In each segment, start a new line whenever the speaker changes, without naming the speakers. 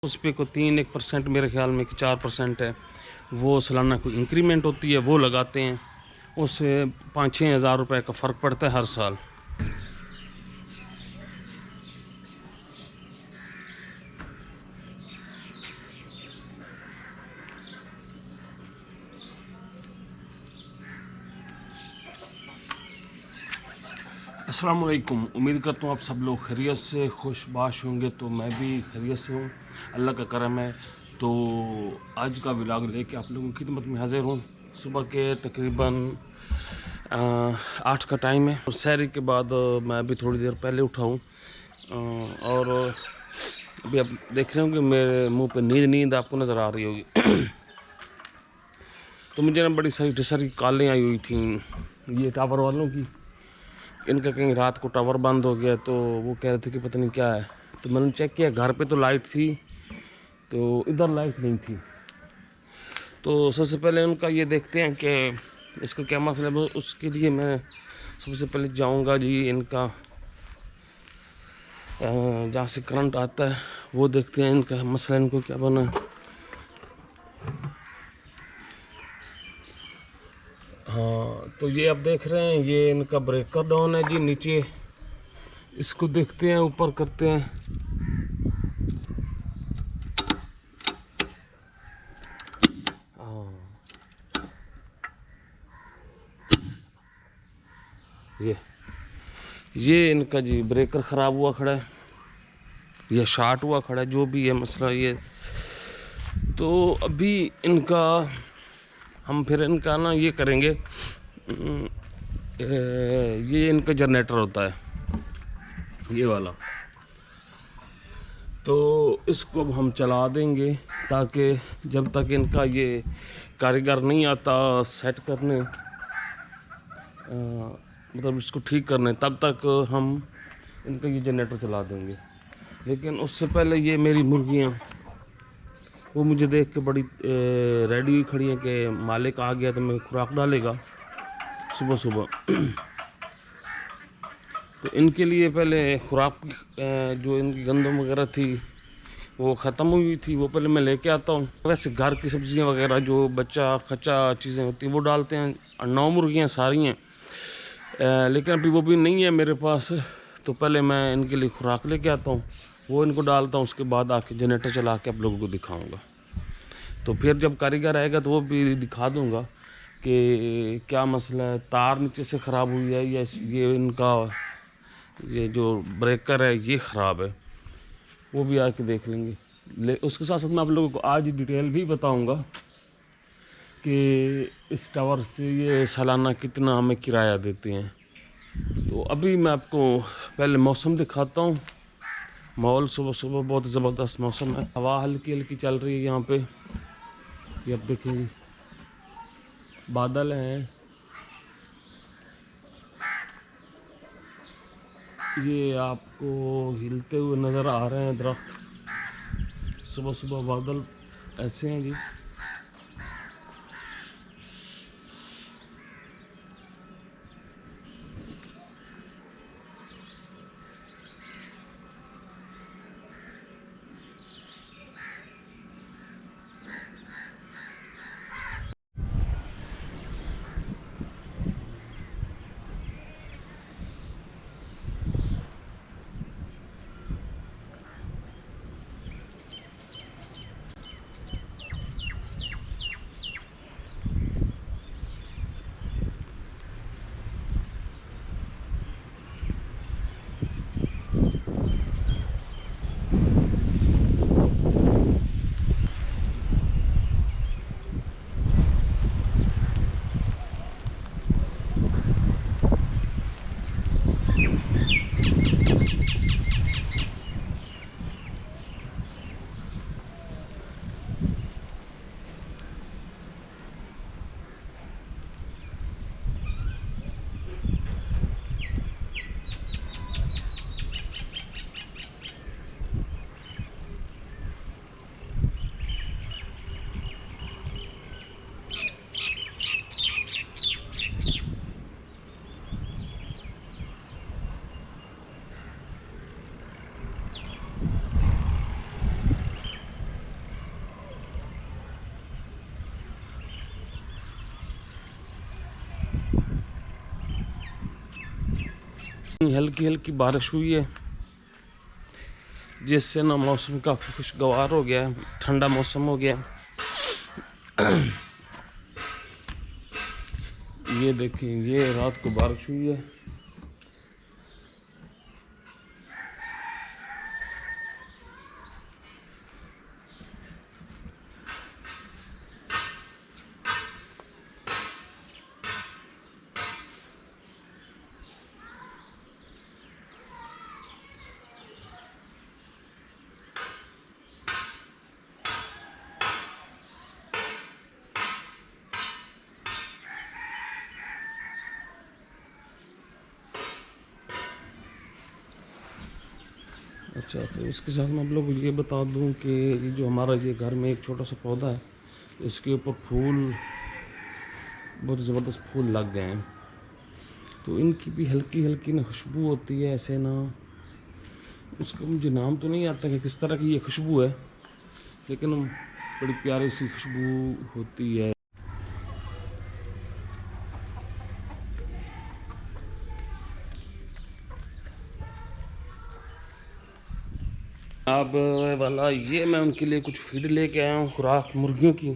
उस पर कोई 3-1% मेरे ख्याल में कि 4% है, वो सालाना कोई इंक्रीमेंट होती है, वो लगाते हैं। उससे 5-6 हज़ार रुपये का फ़र्क पड़ता है हर साल। अस्सलाम वालेकुम। उम्मीद करता हूँ आप सब लोग खैरियत से खुशबाश होंगे। तो मैं भी खैरियत से हूँ, अल्लाह का करम है। तो आज का व्लॉग लेके आप लोगों की खिदमत में हाजिर हूँ। सुबह के तकरीबन 8 का टाइम है और सहरी के बाद मैं अभी थोड़ी देर पहले उठा हूँ। और अभी आप देख रहे होंगे मेरे मुंह पे नींद आपको नज़र आ रही होगी। तो मुझे ना बड़ी सारी कॉलें आई हुई थी ये टावर वालों की। इनका कहीं रात को टावर बंद हो गया, तो वो कह रहे थे कि पता नहीं क्या है। तो मैंने चेक किया, घर पे तो लाइट थी, तो इधर लाइट नहीं थी। तो सबसे पहले उनका ये देखते हैं कि इसका क्या मसला है। उसके लिए मैं सबसे पहले जाऊंगा जी इनका जहाँ से करंट आता है वो देखते हैं, इनका मसला इनको क्या बना है। हाँ, तो ये आप देख रहे हैं ये इनका ब्रेकर डाउन है जी नीचे। इसको देखते हैं, ऊपर करते हैं। हाँ, ये इनका जी ब्रेकर ख़राब हुआ खड़ा है या शार्ट हुआ खड़ा है, जो भी है मसला ये। तो अभी इनका हम फिर इनका ना ये करेंगे। ये इनका जनरेटर होता है ये वाला, तो इसको अब हम चला देंगे ताकि जब तक इनका ये कारीगर नहीं आता सेट करने, मतलब इसको ठीक करने, तब तक हम इनका ये जनरेटर चला देंगे। लेकिन उससे पहले ये मेरी मुर्गियाँ वो मुझे देख के बड़ी रेडी हुई खड़ी हैं कि मालिक आ गया तो मैं खुराक डालेगा सुबह सुबह। तो इनके लिए पहले खुराक जो इनकी गंदम वगैरह थी वो ख़त्म हुई थी, वो पहले मैं लेके आता हूँ। वैसे घर की सब्ज़ियाँ वगैरह जो बच्चा खच्चा चीज़ें होती हैं वो डालते हैं। 9 मुर्गियाँ सारी हैं, लेकिन अभी वो भी नहीं है मेरे पास। तो पहले मैं इनके लिए खुराक लेके आता हूँ, वो इनको डालता हूँ, उसके बाद आके जनरेटर चला के आप लोगों को दिखाऊँगा। तो फिर जब कारीगर आएगा तो वो भी दिखा दूँगा कि क्या मसला है, तार नीचे से ख़राब हुई है या ये इनका ये जो ब्रेकर है ये ख़राब है, वो भी आके देख लेंगे। उसके साथ साथ मैं आप लोगों को आज डिटेल भी बताऊंगा कि इस टावर से ये सालाना कितना हमें किराया देते हैं। तो अभी मैं आपको पहले मौसम दिखाता हूँ। माहौल सुबह सुबह बहुत ज़बरदस्त मौसम है, हवा हल्की हल्की चल रही है यहाँ पे। ये आप देखेंगे बादल हैं, ये आपको हिलते हुए नज़र आ रहे हैं दरख्त। सुबह सुबह बादल ऐसे हैं जी। हल्की हल्की बारिश हुई है, जिससे ना मौसम काफ़ी खुशगवार हो गया है, ठंडा मौसम हो गया। ये देखें, ये रात को बारिश हुई है। अच्छा, तो इसके साथ मैं आप लोगों को ये बता दूं कि ये जो हमारा ये घर में एक छोटा सा पौधा है, इसके ऊपर फूल, बहुत ज़बरदस्त फूल लग गए हैं। तो इनकी भी हल्की हल्की ना खुशबू होती है, ऐसे ना, उसका मुझे नाम तो नहीं आता कि किस तरह की ये खुशबू है, लेकिन बड़ी प्यारी सी खुशबू होती है। अब वाला ये मैं उनके लिए कुछ फीड लेके आया हूँ, खुराक मुर्गियों की।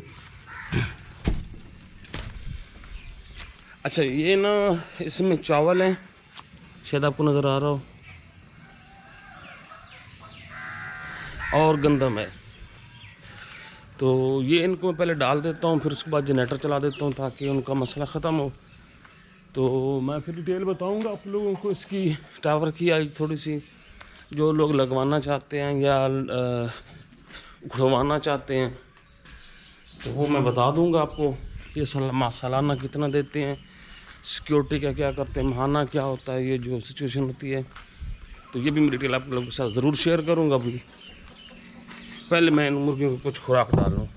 अच्छा, ये ना इसमें चावल है, शायद आपको नज़र आ रहा हो, और गंदम है। तो ये इनको मैं पहले डाल देता हूँ, फिर उसके बाद जनरेटर चला देता हूँ ताकि उनका मसला ख़त्म हो। तो मैं फिर डिटेल बताऊँगा आप लोगों को इसकी। टावर की आई थोड़ी सी, जो लोग लगवाना चाहते हैं या उखड़वाना चाहते हैं तो वो मैं बता दूंगा आपको। ये सालाना कितना देते हैं, सिक्योरिटी का क्या करते हैं, महाना क्या होता है, ये जो सिचुएशन होती है, तो ये भी मैं डिटेल आप लोगों के साथ ज़रूर शेयर करूंगा। अभी पहले मैं इन मुर्गियों को कुछ खुराक डालूँ।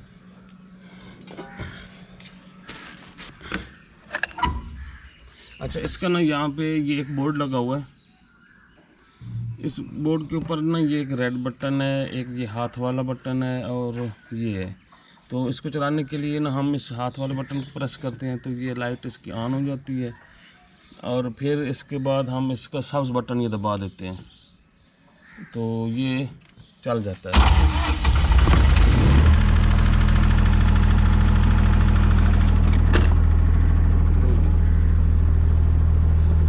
अच्छा, इसका ना यहाँ पे ये एक बोर्ड लगा हुआ है, इस बोर्ड के ऊपर ना ये एक रेड बटन है, एक ये हाथ वाला बटन है और ये है। तो इसको चलाने के लिए ना हम इस हाथ वाले बटन को प्रेस करते हैं तो ये लाइट इसकी ऑन हो जाती है, और फिर इसके बाद हम इसका सब्ज़ बटन ये दबा देते हैं तो ये चल जाता है।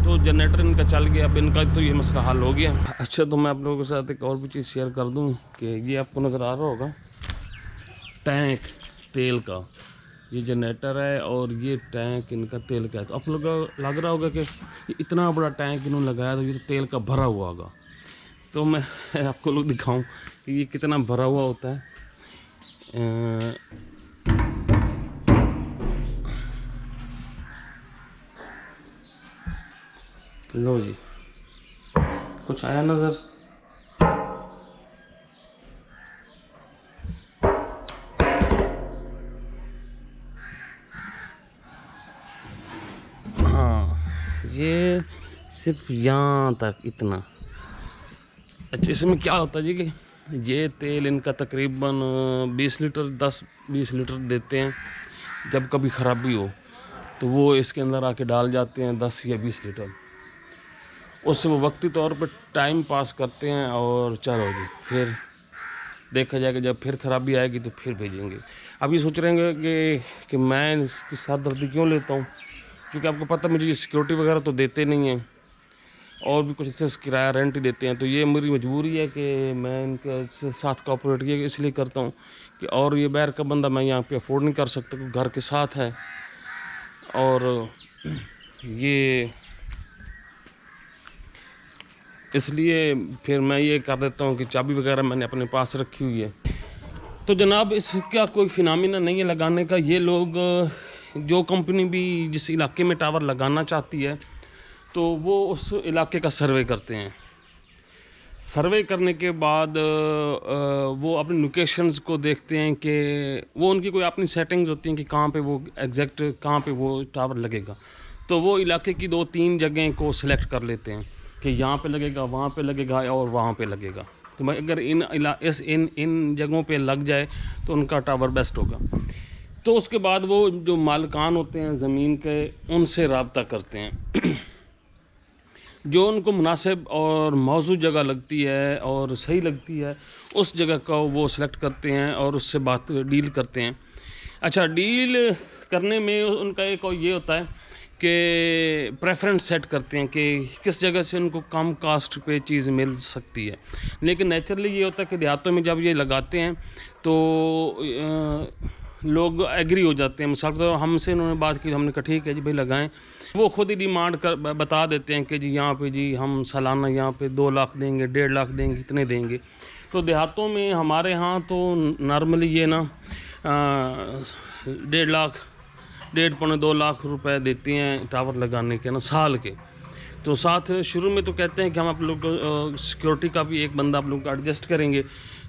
तो जनरेटर इनका चल गया, अब इनका तो ये मसला हल हो गया। अच्छा, तो मैं आप लोगों के साथ एक और भी चीज़ शेयर कर दूं कि ये आपको नज़र आ रहा होगा टैंक तेल का, ये जनरेटर है और ये टैंक इनका तेल का है। तो आप लोग लग रहा होगा कि इतना बड़ा टैंक इन्होंने लगाया तो ये तो तेल का भरा हुआ होगा। तो मैं आपको लोग दिखाऊं कि ये कितना भरा हुआ होता है। लो जी, कुछ आया नज़र? हाँ, ये सिर्फ यहाँ तक इतना। अच्छा, इसमें क्या होता है जी कि ये तेल इनका तकरीबन 20 लीटर 10-20 लीटर देते हैं। जब कभी ख़राबी हो तो वो इसके अंदर आके डाल जाते हैं 10 या 20 लीटर। उससे वो वक्ती तौर पर टाइम पास करते हैं और चलो जी, फिर देखा जाएगा जब फिर ख़राबी आएगी तो फिर भेजेंगे। अब ये सोच रहे हैं कि मैं इसकी सरदर्दी क्यों लेता हूँ, क्योंकि आपको पता मुझे ये सिक्योरिटी वगैरह तो देते नहीं हैं और भी कुछ एक्सेस किराया रेंट ही देते हैं। तो ये मेरी मजबूरी है कि मैं इनके साथ कोऑपरेट ये इसलिए करता हूँ कि और ये बाहर का बंदा मैं यहाँ पे अफोर्ड नहीं कर सकता, क्योंकि घर के साथ है। और ये इसलिए फिर मैं ये कर देता हूँ कि चाबी वगैरह मैंने अपने पास रखी हुई है। तो जनाब, इसका कोई फिनामिना नहीं है लगाने का। ये लोग, जो कंपनी भी जिस इलाके में टावर लगाना चाहती है तो वो उस इलाके का सर्वे करते हैं। सर्वे करने के बाद वो अपनी लोकेशंस को देखते हैं कि वो उनकी कोई अपनी सेटिंग्स होती हैं कि कहाँ पे वो एग्जैक्ट कहाँ पे वो टावर लगेगा। तो वो इलाके की 2-3 जगह को सिलेक्ट कर लेते हैं कि यहाँ पे लगेगा, वहाँ पे लगेगा और वहाँ पे लगेगा। तो मैं अगर इन जगहों पे लग जाए तो उनका टावर बेस्ट होगा। तो उसके बाद वो जो मालिकान होते हैं ज़मीन के, उनसे रब्ता करते हैं। जो उनको मुनासिब और मौजू जगह लगती है और सही लगती है, उस जगह का वो सिलेक्ट करते हैं और उससे बात डील करते हैं। अच्छा, डील करने में उनका एक और ये होता है कि प्रेफरेंस सेट करते हैं कि किस जगह से उनको कम कास्ट पे चीज़ मिल सकती है। लेकिन नेचुरली ये होता है कि देहातों में जब ये लगाते हैं तो लोग एग्री हो जाते हैं। मिसाल के तौर हमसे उन्होंने बात की, हमने कहा ठीक है जी भाई लगाएं। वो खुद ही डिमांड कर बता देते हैं कि जी यहाँ पे जी हम सालाना यहाँ पे 2 लाख देंगे, 1.5 लाख देंगे, इतने देंगे। तो देहातों में हमारे यहाँ तो नॉर्मली ये ना 1.5 लाख, 1.5-2 लाख रुपए देते हैं टावर लगाने के ना, साल के। तो साथ शुरू में तो कहते हैं कि हम आप लोग को सिक्योरिटी का भी एक बंदा आप लोग का एडजस्ट करेंगे,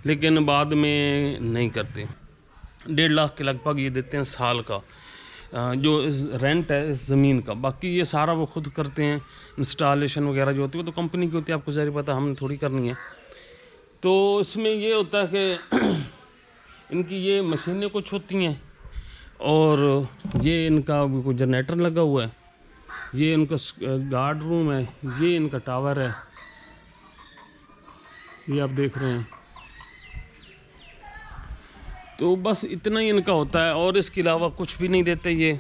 लेकिन बाद में नहीं करते। 1.5 लाख के लगभग ये देते हैं साल का, जो इस रेंट है इस ज़मीन का। बाकी ये सारा वो खुद करते हैं, इंस्टॉलेशन वगैरह जो होती है वो तो कंपनी की होती है, आपको ज़ाहिर पता, हमने थोड़ी करनी है। तो इसमें ये होता है कि इनकी ये मशीनें कुछ होती हैं और ये इनका कोई जनरेटर लगा हुआ है, ये इनका गार्ड रूम है, ये इनका टावर है, ये आप देख रहे हैं। तो बस इतना ही इनका होता है और इसके अलावा कुछ भी नहीं देते ये।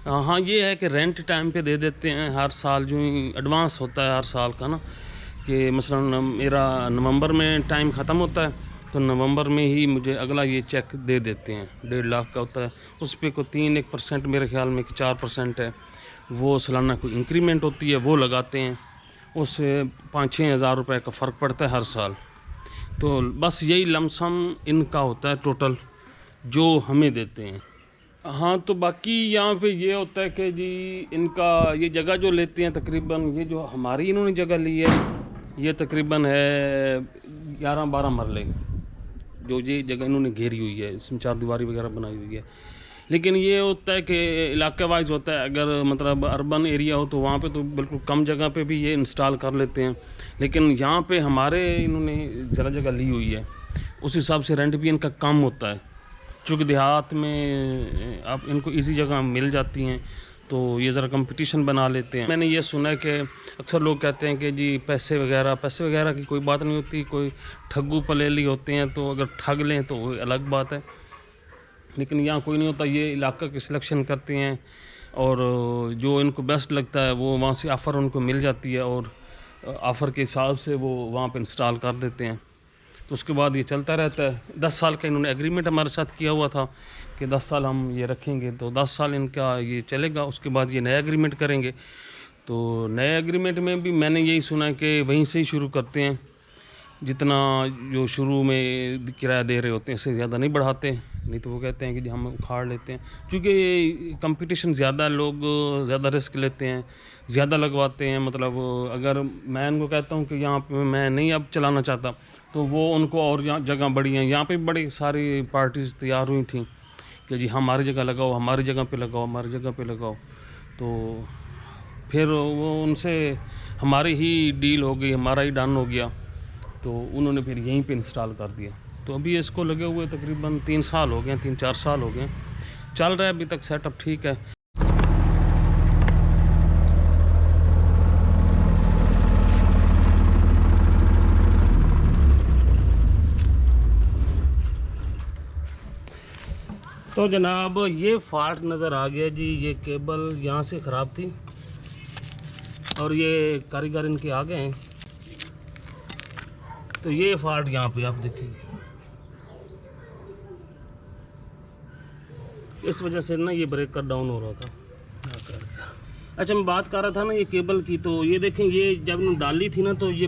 हाँ, ये है कि रेंट टाइम पे दे देते हैं हर साल, जो ही एडवांस होता है हर साल का ना, कि मसलन मेरा नवंबर में टाइम ख़त्म होता है तो नवंबर में ही मुझे अगला ये चेक दे देते हैं। 1.5 लाख का होता है, उस पर कोई 3% मेरे ख्याल में कि 4% है, वो सालाना कोई इंक्रीमेंट होती है वो लगाते हैं, उससे 5-6 हज़ार रुपये का फ़र्क पड़ता है हर साल। तो बस यही लमसम इनका होता है टोटल जो हमें देते हैं। हाँ, तो बाकी यहाँ पे ये होता है कि जी इनका ये जगह जो लेते हैं, तकरीबन ये जो हमारी इन्होंने जगह ली है ये तकरीबन है 11-12 मरले, जो ये जगह इन्होंने घेरी हुई है, इसमें 4 दीवारी वगैरह बनाई हुई है। लेकिन ये होता है कि इलाके वाइज होता है, अगर मतलब अर्बन एरिया हो तो वहाँ पे तो बिल्कुल कम जगह पे भी ये इंस्टॉल कर लेते हैं। लेकिन यहाँ पे हमारे इन्होंने ज़रा जगह ली हुई है, उस हिसाब से रेंट भी इनका कम होता है। चूँकि देहात में आप इनको इजी जगह मिल जाती हैं तो ये ज़रा कंपटीशन बना लेते हैं। मैंने ये सुना है कि अक्सर लोग कहते हैं कि जी पैसे वगैरह की कोई बात नहीं होती, कोई ठग्गू पलेली होते हैं, तो अगर ठग लें तो वो अलग बात है। लेकिन यहाँ कोई नहीं होता, ये इलाका की सिलेक्शन करते हैं और जो इनको बेस्ट लगता है वो वहाँ से ऑफ़र उनको मिल जाती है और ऑफ़र के हिसाब से वो वहाँ पे इंस्टॉल कर देते हैं। तो उसके बाद ये चलता रहता है। 10 साल का इन्होंने एग्रीमेंट हमारे साथ किया हुआ था कि 10 साल हम ये रखेंगे, तो 10 साल इनका ये चलेगा, उसके बाद ये नया एग्रीमेंट करेंगे। तो नए एग्रीमेंट में भी मैंने यही सुना कि वहीं से ही शुरू करते हैं, जितना जो शुरू में किराया दे रहे होते हैं इससे ज़्यादा नहीं बढ़ाते, नहीं तो वो कहते हैं कि जी हम उखाड़ लेते हैं। क्योंकि कंपटीशन ज़्यादा, लोग ज़्यादा रिस्क लेते हैं, ज़्यादा लगवाते हैं। मतलब अगर मैं उनको कहता हूँ कि यहाँ पे मैं नहीं अब चलाना चाहता, तो वो उनको और यहाँ जगह बड़ी हैं, यहाँ पे बड़ी सारी पार्टीज तैयार हुई थी कि जी हमारी जगह लगाओ, हमारी जगह पे लगाओ, हमारी जगह पे लगाओ। तो फिर वो उनसे हमारी ही डील हो गई, हमारा ही डन हो गया, तो उन्होंने फिर यहीं पे इंस्टॉल कर दिया। तो अभी इसको लगे हुए तकरीबन 3 साल हो गए, 3-4 साल हो गए, चल रहा है अभी तक, सेटअप ठीक है। तो जनाब ये फॉल्ट नज़र आ गया जी, ये केबल यहाँ से ख़राब थी और ये कारीगर इनके आ गए हैं, तो ये फॉल्ट यहाँ पे आप देखेंगे, इस वजह से ना ये ब्रेकर डाउन हो रहा था। अच्छा, मैं बात कर रहा था ना ये केबल की, तो ये देखें, ये जब इन्होंने डाली थी ना तो ये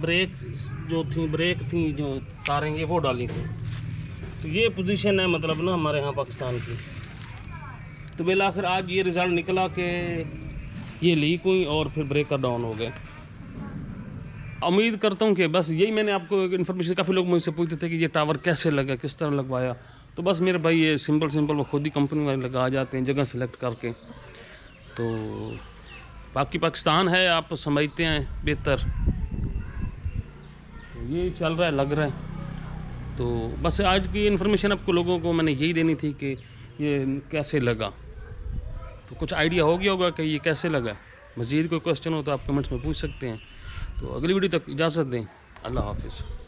ब्रेक थी जो तारें ये वो डाली थी, तो ये पोजीशन है मतलब ना हमारे यहाँ पाकिस्तान की। तो बिलाखिर आज ये रिज़ल्ट निकला कि ये लीक हुई और फिर ब्रेकर डाउन हो गए। उम्मीद करता हूँ कि बस यही मैंने आपको इन्फॉर्मेशन, काफ़ी लोग मुझसे पूछते थे कि ये टावर कैसे लगा, किस तरह लगवाया, तो बस मेरे भाई ये सिंपल वो खुद ही कंपनी वाले लगा जाते हैं जगह सेलेक्ट करके। तो बाकी पाकिस्तान है, आप समझते हैं बेहतर, तो ये चल रहा है, लग रहा है। तो बस आज की इन्फॉर्मेशन आपको लोगों को मैंने यही देनी थी कि ये कैसे लगा, तो कुछ आइडिया हो गया होगा कि ये कैसे लगा। मज़ीद कोई क्वेश्चन हो तो आप कमेंट्स में पूछ सकते हैं। तो अगली वीडियो तक इजाज़त दें। अल्लाह हाफिज़।